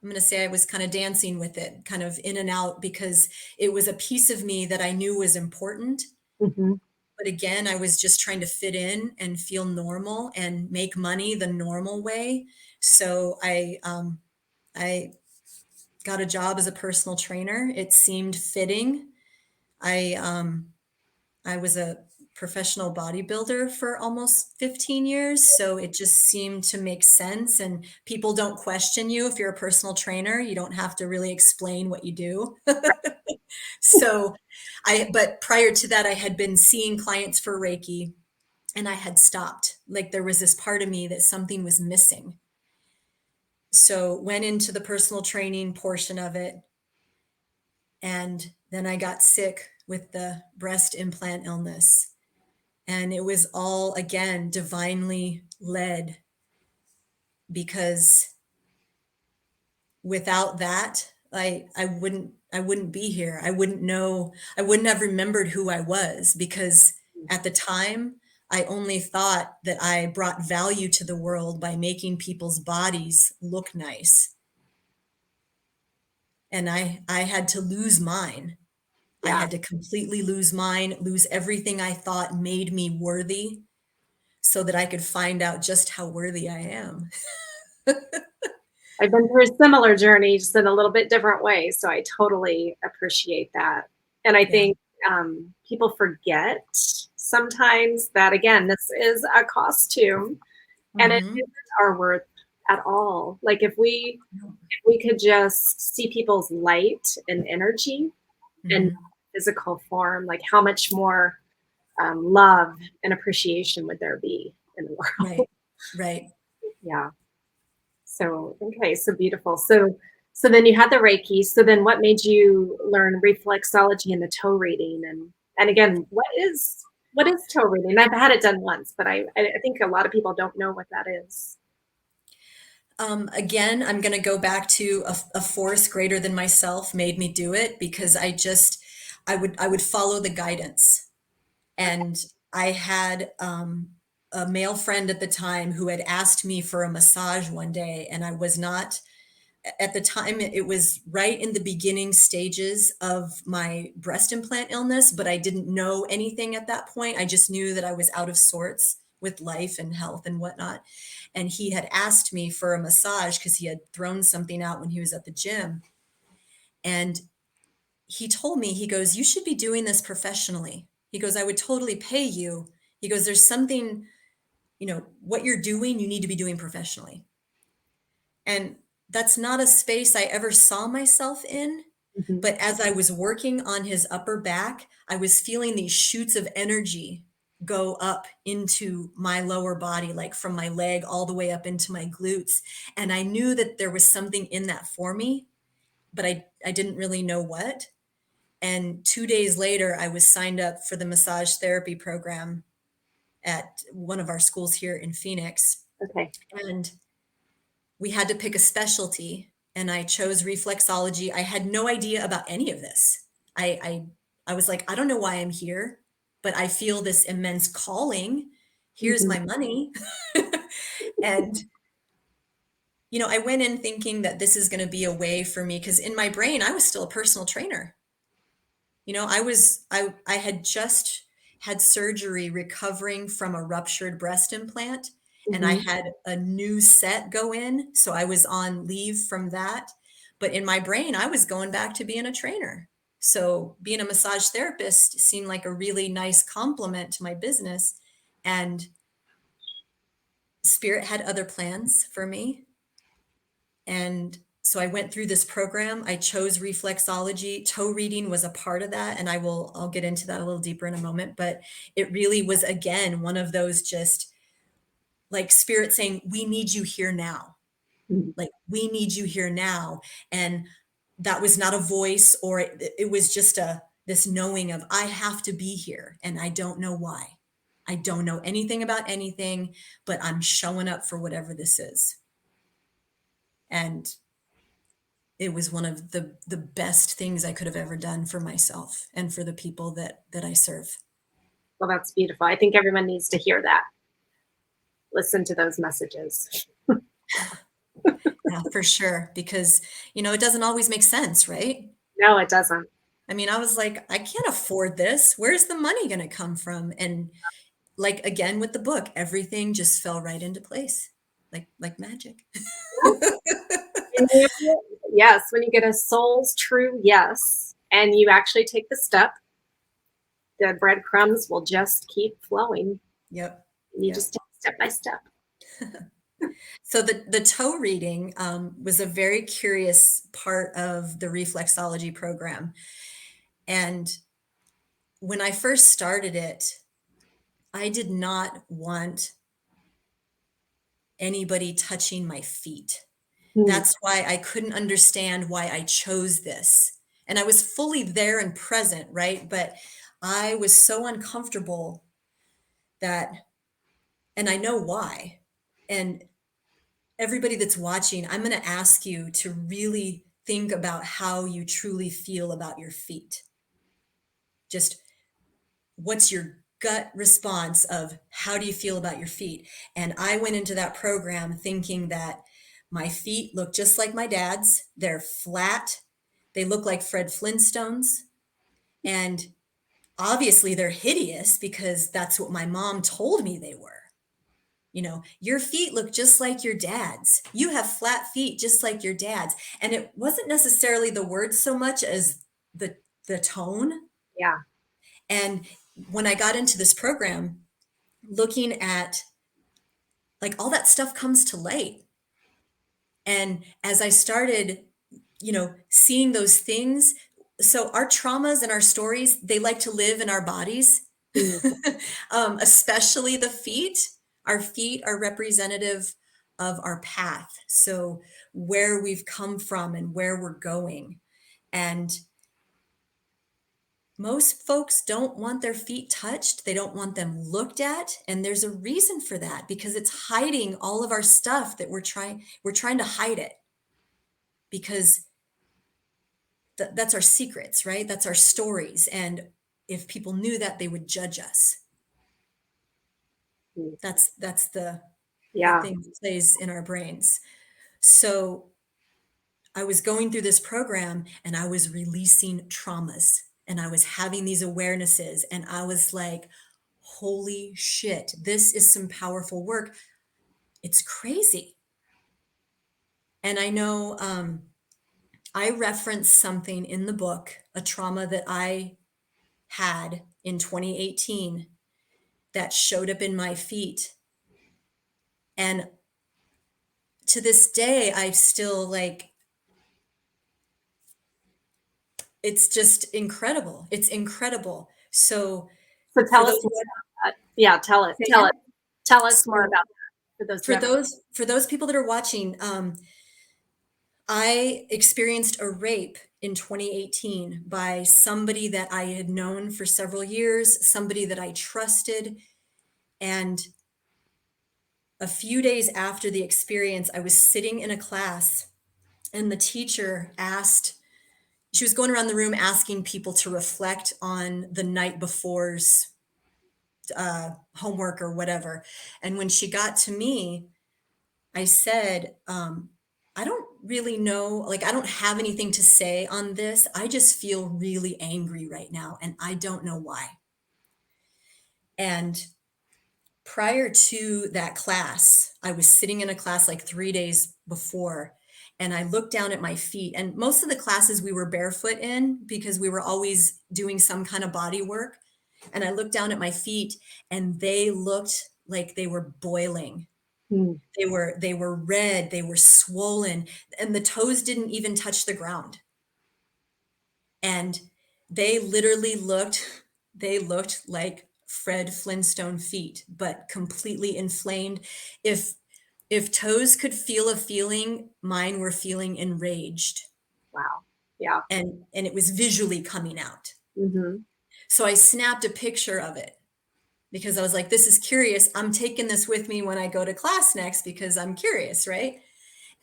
going to say I was kind of dancing with it, kind of in and out, because it was a piece of me that I knew was important. Hmm. But again, I was just trying to fit in and feel normal and make money the normal way. So I got a job as a personal trainer. It seemed fitting. I was a professional bodybuilder for almost 15 years, so it just seemed to make sense. And people don't question you if you're a personal trainer. You don't have to really explain what you do. So but prior to that, I had been seeing clients for Reiki, and I had stopped. Like, there was this part of me that something was missing. So went into the personal training portion of it, and then I got sick with the breast implant illness. And it was all, again, divinely led, because without that, I wouldn't be here. I wouldn't know, I wouldn't have remembered who I was, because at the time I only thought that I brought value to the world by making people's bodies look nice. And I had to lose mine. I Yeah. had to completely lose mine, lose everything I thought made me worthy, so that I could find out just how worthy I am. I've been through a similar journey, just in a little bit different way. So I totally appreciate that. And I Yeah. think people forget sometimes that, again, this is a costume and it Hmm. isn't our worth at all. Like if we could just see people's light and energy and Hmm. physical form, like how much more love and appreciation would there be in the world? Right. Right. Yeah. So, okay, so beautiful. So then you had the Reiki. So then what made you learn reflexology and the toe reading? And again, what is toe reading? I've had it done once, but I think a lot of people don't know what that is. Again, I'm going to go back to a force greater than myself made me do it, because I would follow the guidance. And I had a male friend at the time who had asked me for a massage one day, and I was not, at the time, it was right in the beginning stages of my breast implant illness, but I didn't know anything at that point. I just knew that I was out of sorts with life and health and whatnot. And he had asked me for a massage because he had thrown something out when he was at the gym. And he told me, he goes, "You should be doing this professionally." He goes, "I would totally pay you." He goes, "There's something, what you're doing, you need to be doing professionally." And that's not a space I ever saw myself in. Mhm. But as I was working on his upper back, I was feeling these shoots of energy go up into my lower body, like from my leg all the way up into my glutes. And I knew that there was something in that for me, but I didn't really know what. And 2 days later, I was signed up for the massage therapy program at one of our schools here in Phoenix. Okay. And we had to pick a specialty, and I chose reflexology. I had no idea about any of this. I was like, I don't know why I'm here, but I feel this immense calling. Here's Mhm. my money. And I went in thinking that this is going to be a way for me, because in my brain I was still a personal trainer. I had just had surgery recovering from a ruptured breast implant, and I Mhm. had a new set go in, so I was on leave from that. But in my brain, I was going back to being a trainer. So being a massage therapist seemed like a really nice complement to my business, and Spirit had other plans for me. And so I went through this program. I chose reflexology. Toe reading was a part of that. And I'll get into that a little deeper in a moment. But it really was, again, one of those, just like Spirit saying, we need you here now. Mhm. Like, we need you here now. And that was not a voice, or it was just this knowing of, I have to be here and I don't know why. I don't know anything about anything, but I'm showing up for whatever this is. And it was one of the best things I could have ever done for myself and for the people that I serve. Well, that's beautiful. I think everyone needs to hear that. Listen to those messages. Yeah, for sure. Because, it doesn't always make sense, right? No, it doesn't. I mean, I was like, I can't afford this. Where's the money going to come from? And like, again, with the book, everything just fell right into place, like magic. Yes, when you get a soul's true yes, and you actually take the step, the breadcrumbs will just keep flowing. Yep. And you Yep. just take step by step. So the toe reading was a very curious part of the reflexology program. And when I first started it, I did not want anybody touching my feet. Hmm. That's why I couldn't understand why I chose this. and I was fully there and present, right? But I was so uncomfortable that, and I know why. And everybody that's watching, I'm going to ask you to really think about how you truly feel about your feet. Just what's your gut response of how do you feel about your feet? And I went into that program thinking that my feet look just like my dad's. They're flat. They look like Fred Flintstones. And obviously they're hideous because that's what my mom told me they were. You know, your feet look just like your dad's. You have flat feet just like your dad's. And it wasn't necessarily the words so much as the tone. Yeah. And when I got into this program, looking at like all that stuff comes to light. And as I started, you know, seeing those things, so our traumas and our stories, they like to live in our bodies, Mm. especially the feet. Our feet are representative of our path. So where we've come from and where we're going. And most folks don't want their feet touched. They don't want them looked at. And there's a reason for that because it's hiding all of our stuff that we're trying to hide it because that's our secrets, right? That's our stories. And if people knew that, they would judge us. Mm. That's the Yeah. thing that plays in our brains. So I was going through this program and I was releasing traumas and I was having these awarenesses and I was like, holy shit, this is some powerful work. It's crazy. And I know I referenced something in the book, a trauma that I had in 2018 that showed up in my feet. And to this day, I still like, it's just incredible. It's incredible. So So for tell us those, more about that. Yeah, tell it. say Tell again? it. Tell us more So about that for those who haven't. for those people that are watching, I experienced a rape in 2018 by somebody that I had known for several years, somebody that I trusted. And a few days after the experience, I was sitting in a class and the teacher asked, she was going around the room asking people to reflect on the night before's homework or whatever. And when she got to me, I said, I don't really know, like, I don't have anything to say on this. I just feel really angry right now, and I don't know why. And prior to that class, I was sitting in a class like 3 days before, and I looked down at my feet. And most of the classes we were barefoot in because we were always doing some kind of body work. And I looked down at my feet, and they looked like they were boiling. Mm. They were red, they were swollen, and the toes didn't even touch the ground. And they literally looked like Fred Flintstone feet, but completely inflamed. If toes could feel a feeling, mine were feeling enraged. Wow. Yeah. And it was visually coming out. Mm-hmm. So I snapped a picture of it because I was like, this is curious. I'm taking this with me when I go to class next because I'm curious, right?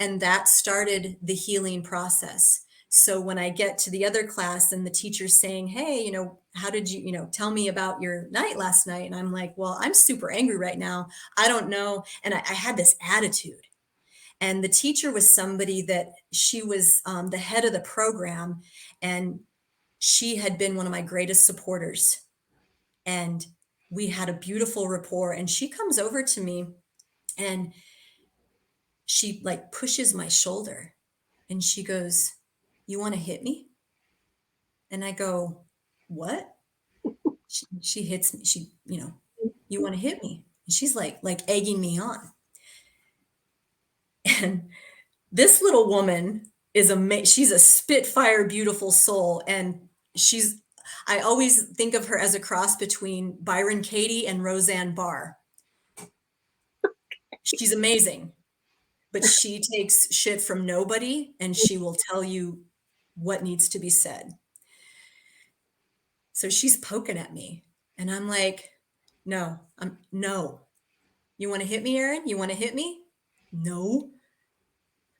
And that started the healing process. So when I get to the other class and the teacher's saying, hey, you know, how did you, you know, tell me about your night last night? And I'm like, well, I'm super angry right now. I don't know. And I had this attitude. And the teacher was somebody that she was the head of the program. And she had been one of my greatest supporters. And we had a beautiful rapport. And she comes over to me and she like pushes my shoulder and she goes, you want to hit me? And I go, what? She hits me. She, you know, you want to hit me? And she's like egging me on. And this little woman is she's a spitfire, beautiful soul. And I always think of her as a cross between Byron Katie and Roseanne Barr. She's amazing, but she takes shit from nobody and she will tell you what needs to be said. So she's poking at me and I'm like, no. You want to hit me, Erin? You want to hit me? No.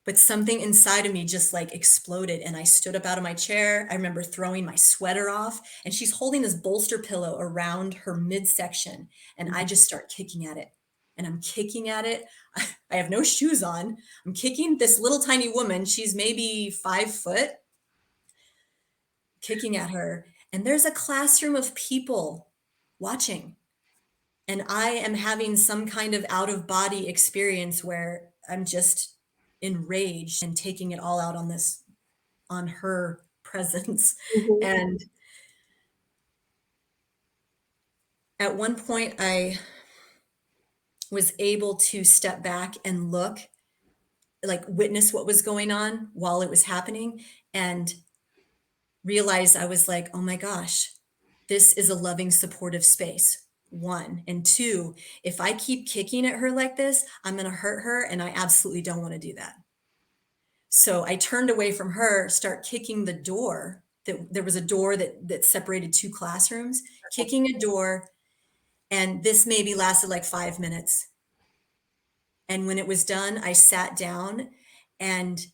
But something inside of me just like exploded and I stood up out of my chair. I remember throwing my sweater off and she's holding this bolster pillow around her midsection and I just start kicking at it. And I'm kicking at it. I have no shoes on. I'm kicking this little tiny woman. She's maybe 5 foot, kicking at her. And there's a classroom of people watching. And I am having some kind of out of body experience where I'm just enraged and taking it all out on her presence. Mhm. And at one point I was able to step back and look, like witness what was going on while it was happening and realize I was like, oh my gosh, this is a loving, supportive space. 1. And 2, if I keep kicking at her like this, I'm going to hurt her. And I absolutely don't want to do that. So I turned away from her, start kicking the door. There was a door that separated 2 classrooms, kicking a door. And this maybe lasted like 5 minutes. And when it was done, I sat down and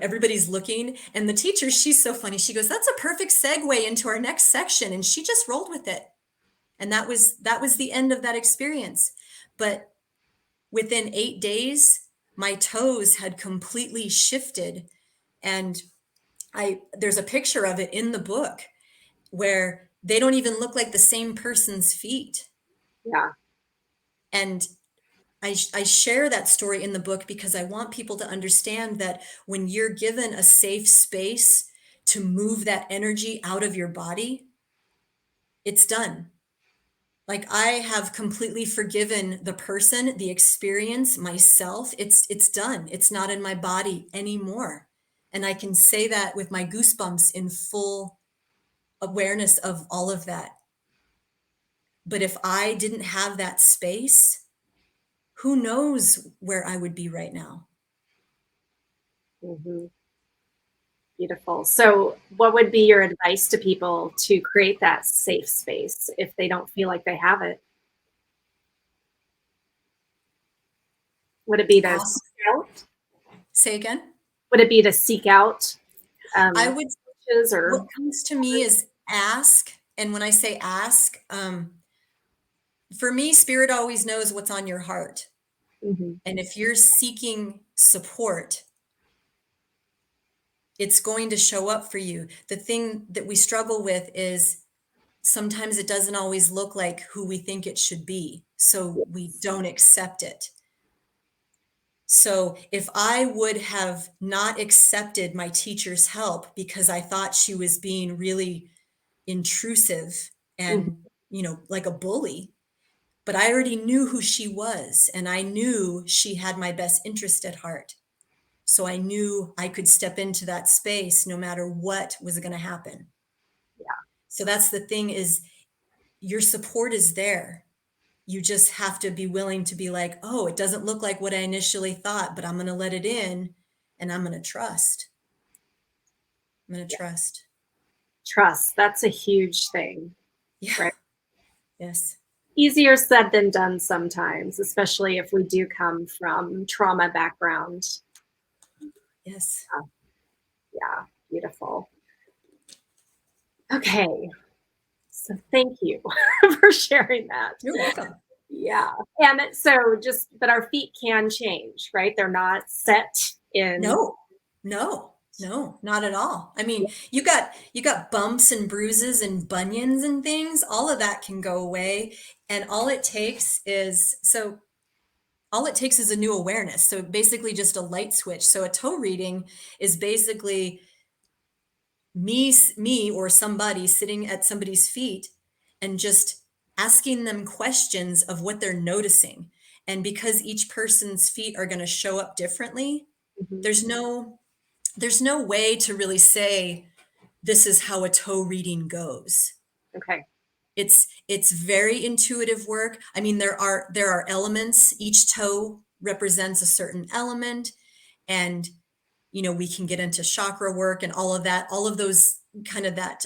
everybody's looking and the teacher, she's so funny. She goes, that's a perfect segue into our next section. And she just rolled with it. And that was the end of that experience. But within 8 days, my toes had completely shifted. And there's a picture of it in the book where they don't even look like the same person's feet. Yeah. And I share that story in the book because I want people to understand that when you're given a safe space to move that energy out of your body, it's done. Like I have completely forgiven the person, the experience, myself. It's done. It's not in my body anymore. And I can say that with my goosebumps in full awareness of all of that. But if I didn't have that space, who knows where I would be right now? Mm-hmm. Beautiful. So, what would be your advice to people to create that safe space if they don't feel like they have it? Would it be to Ask, seek out? say again. Would it be to seek out I would, coaches or? what comes to me is ask. And when I say ask, for me, spirit always knows what's on your heart. Mm-hmm. And if you're seeking support, it's going to show up for you. The thing that we struggle with is sometimes it doesn't always look like who we think it should be. So we don't accept it. So if I would have not accepted my teacher's help because I thought she was being really intrusive Mm-hmm. and, like a bully, but I already knew who she was and I knew she had my best interest at heart. So I knew I could step into that space no matter what was going to happen. Yeah. So that's the thing is your support is there. You just have to be willing to be like, oh, it doesn't look like what I initially thought, but I'm going to let it in and I'm going to trust. I'm going to trust. Trust. That's a huge thing, Yeah. right? Yes. Easier said than done sometimes, especially if we do come from trauma background. Yes. Yeah, beautiful. Okay, so thank you for sharing that. You're welcome. Yeah, and so but our feet can change, right? They're not set in. No, not at all. I mean, you got bumps and bruises and bunions and things. All of that can go away. And all it takes is a new awareness. So basically just a light switch. So a toe reading is basically me or somebody sitting at somebody's feet and just asking them questions of what they're noticing. And because each person's feet are going to show up differently, Mhm. there's no way to really say this is how a toe reading goes. Okay. It's very intuitive work. I mean, there are elements. Each toe represents a certain element, and we can get into chakra work and all of that, all of those kind of that,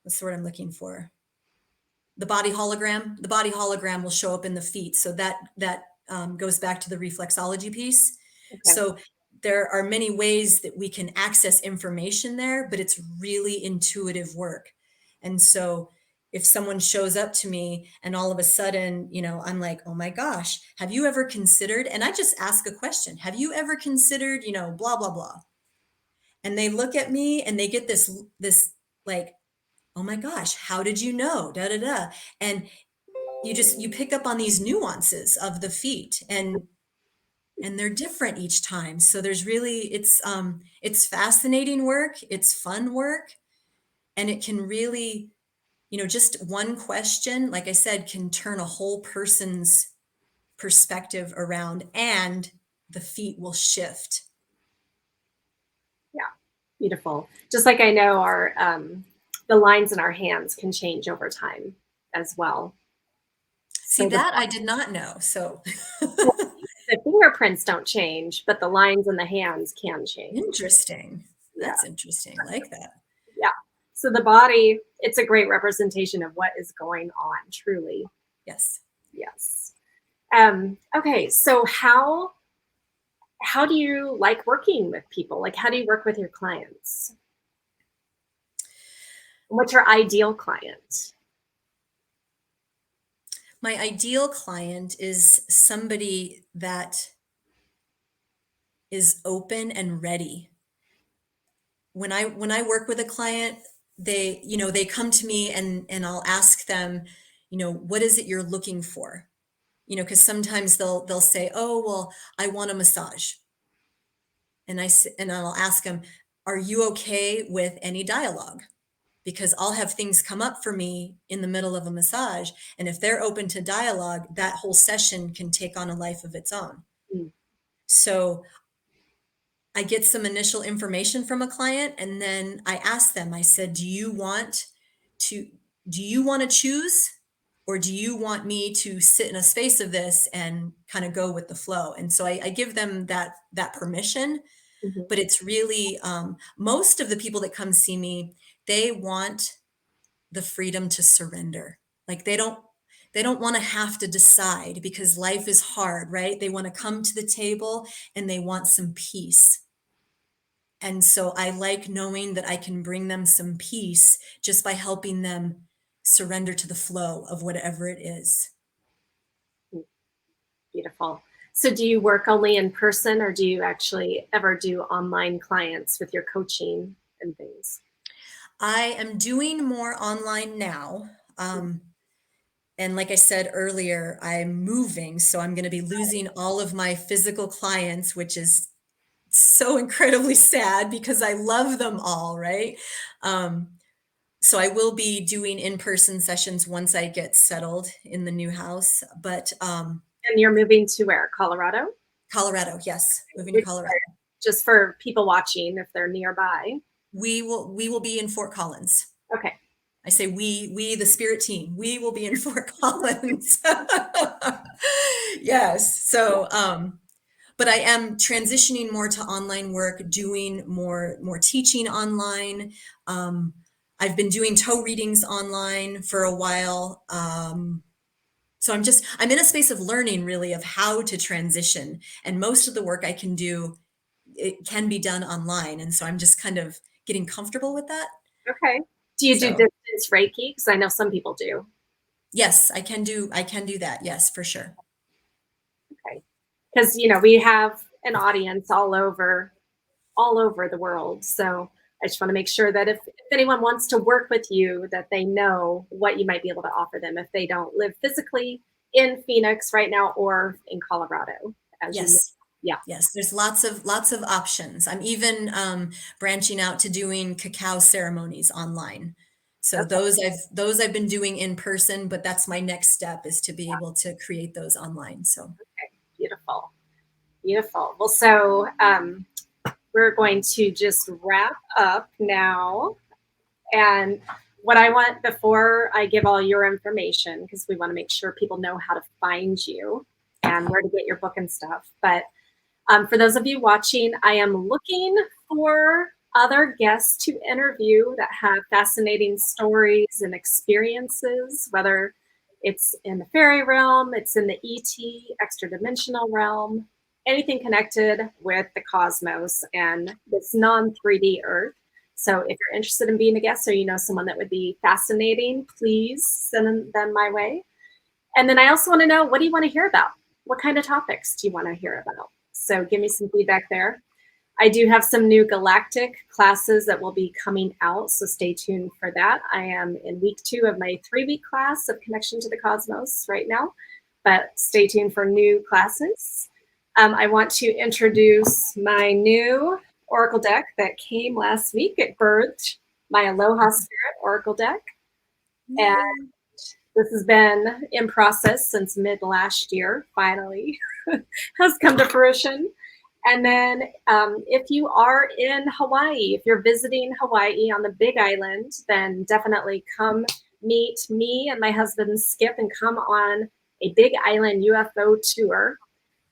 what's the word I'm looking for? The body hologram will show up in the feet. So that goes back to the reflexology piece. Okay. So there are many ways that we can access information there, but it's really intuitive work. And so if someone shows up to me and all of a sudden, I'm like, oh my gosh, have you ever considered, and I just ask a question, have you ever considered, blah, blah, blah. And they look at me and they get this like, oh my gosh, how did you know? Da, da, da. And you pick up on these nuances of the feet, and they're different each time. So there's really, it's fascinating work. It's fun work. And it can really, just one question, like I said, can turn a whole person's perspective around, and the feet will shift. Yeah. Beautiful. Just like I know the lines in our hands can change over time as well. See, So that I did not know. So the fingerprints don't change, but the lines in the hands can change. interesting. Yeah. That's interesting. I like that. Yeah. So the body, it's a great representation of what is going on, truly. Yes. Yes. Okay. So how do you like working with people? Like, how do you work with your clients? What's your ideal client? My ideal client is somebody that is open and ready. When I work with a client, they come to me, and I'll ask them, what is it you're looking for? Because sometimes they'll say, oh, well, I want a massage. And I'll ask them, are you okay with any dialogue? Because I'll have things come up for me in the middle of a massage. And if they're open to dialogue, that whole session can take on a life of its own. Mm. So I get some initial information from a client, and then I ask them, I said, do you want to choose, or do you want me to sit in a space of this and kind of go with the flow? And so I give them that permission. Mhm. But it's really, most of the people that come see me, they want the freedom to surrender. Like they don't want to have to decide, because life is hard, right? They want to come to the table and they want some peace. And so I like knowing that I can bring them some peace just by helping them surrender to the flow of whatever it is. Beautiful. So do you work only in person, or do you actually ever do online clients with your coaching and things? I am doing more online now. And like I said earlier, I'm moving, so I'm going to be losing all of my physical clients, which is so incredibly sad because I love them all, right? So I will be doing in-person sessions once I get settled in the new house. But And you're moving to where? Colorado? Colorado, yes, moving to Colorado. Just for people watching, if they're nearby. We will be in Fort Collins. Okay. I say we the spirit team, we will be in Fort Collins. Yes. So but I am transitioning more to online work, doing more teaching online. I've been doing toe readings online for a while. So I'm in a space of learning, really, of how to transition. And most of the work I can do, it can be done online. And so I'm just kind of getting comfortable with that. Okay. Do you do So distance Reiki? Because I know some people do. yes, I can do that. Yes, for sure. Okay. Because we have an audience all over the world. So I just want to make sure that if anyone wants to work with you, that they know what you might be able to offer them if they don't live physically in Phoenix right now or in Colorado, as you know. Yes. Yeah. Yes, there's lots of options. I'm even branching out to doing cacao ceremonies online. So Okay. those I've been doing in person, but that's my next step, is to be able to create those online. So Okay. Beautiful. Beautiful. Well, so we're going to just wrap up now. And what I want, before I give all your information, because we want to make sure people know how to find you and okay. where to get your book and stuff. But For those of you watching, I am looking for other guests to interview that have fascinating stories and experiences, whether it's in the fairy realm, it's in the ET, extra dimensional realm, anything connected with the cosmos and this non 3D Earth. So if you're interested in being a guest or you know someone that would be fascinating, please send them my way. And then I also want to know, what do you want to hear about? What kind of topics do you want to hear about? So give me some feedback there. I do have some new galactic classes that will be coming out, so stay tuned for that. I am in week 2 of my 3-week class of Connection to the Cosmos right now, but stay tuned for new classes. I want to introduce my new Oracle deck that came last week. It birthed my Aloha Spirit Oracle deck. And this has been in process since mid last year, finally has come to fruition. And then if you are in Hawaii, if you're visiting Hawaii on the Big Island, then definitely come meet me and my husband Skip and come on a Big Island UFO tour.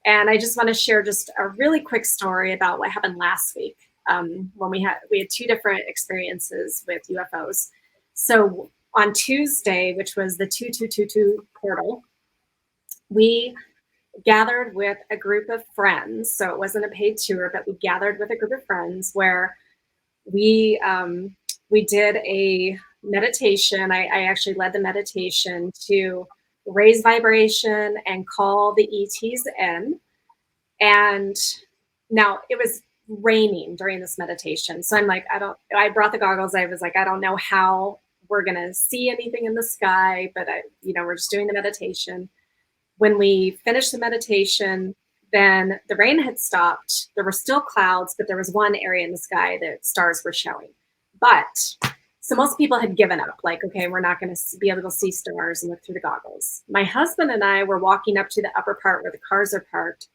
And I just want to share just a really quick story about what happened last week when we had 2 different experiences with UFOs. So on Tuesday, which was the 2222 portal, we gathered with a group of friends. So it wasn't a paid tour, but we gathered with a group of friends where we did a meditation. I actually led the meditation to raise vibration and call the ETs in. And now it was raining during this meditation. So I'm like, I brought the goggles. I was like, I don't know how we're going to see anything in the sky, but we're just doing the meditation. When we finished the meditation, then the rain had stopped. There were still clouds, but there was one area in the sky that stars were showing. So most people had given up, like, okay, we're not going to be able to see stars and look through the goggles. My husband and I were walking up to the upper part where the cars are parked,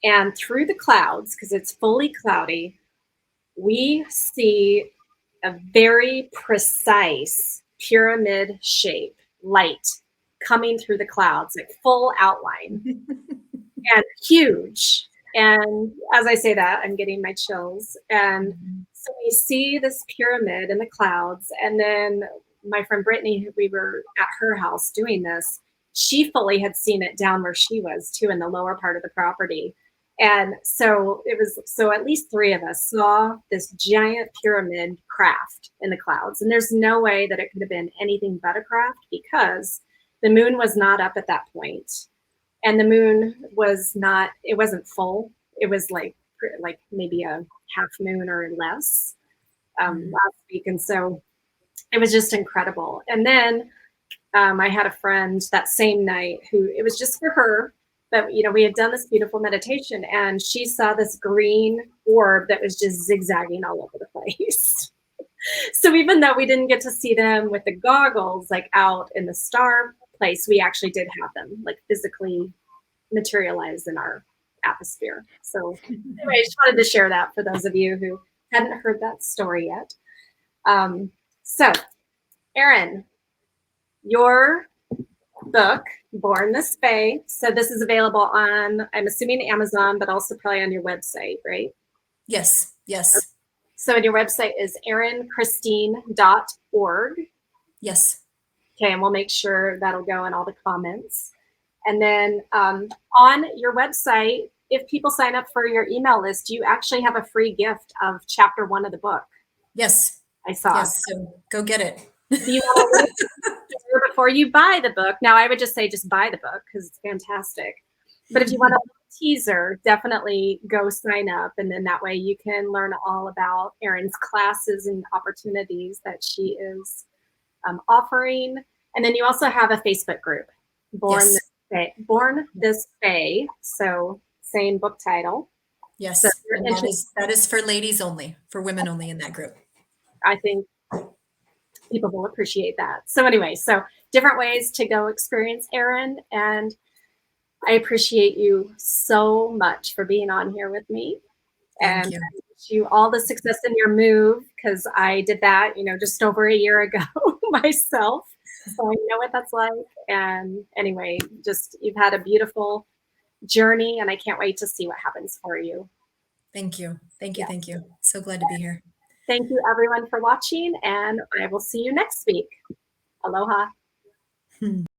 and through the clouds, because it's fully cloudy, we see a very precise pyramid shape light coming through the clouds, like full outline and huge. And as I say that, I'm getting my chills. And so we see this pyramid in the clouds. And then my friend Brittany, we were at her house doing this, she fully had seen it down where she was too, in the lower part of the property. And so at least 3 of us saw this giant pyramid craft in the clouds. And there's no way that it could have been anything but a craft, because the moon was not up at that point. And the moon it wasn't full. It was like maybe a half moon or less last week. And so it was just incredible. And then I had a friend that same night who, it was just for her, but we had done this beautiful meditation, and she saw this green orb that was just zigzagging all over the place. So even though we didn't get to see them with the goggles, like out in the star place, we actually did have them like physically materialized in our atmosphere. So anyway, I just wanted to share that for those of you who hadn't heard that story yet. So Erin, your book, Born This Fae. So this is available on, I'm assuming, Amazon, but also probably on your website, right? Yes. So your website is erinchristine.org. Yes. Okay, and we'll make sure that'll go in all the comments. And then on your website, if people sign up for your email list, you actually have a free gift of chapter 1 of the book. Yes. I saw. Yes, so go get it. Do you want to before you buy the book? Now, I would just say just buy the book because it's fantastic. But if you want a teaser, definitely go sign up. And then that way you can learn all about Erin's classes and opportunities that she is offering. And then you also have a Facebook group, Born This Fae. So same book title. Yes, So and that is for ladies only, for women only in that group. I think people will appreciate that. So anyway, so different ways to go experience Erin. And I appreciate you so much for being on here with me. Thank you. I wish you all the success in your move, because I did that, just over a year ago myself. So I know what that's like. And anyway, just you've had a beautiful journey, and I can't wait to see what happens for you. Thank you. Thank you. Yeah. Thank you. So glad to be here. Thank you everyone for watching, and I will see you next week. Aloha.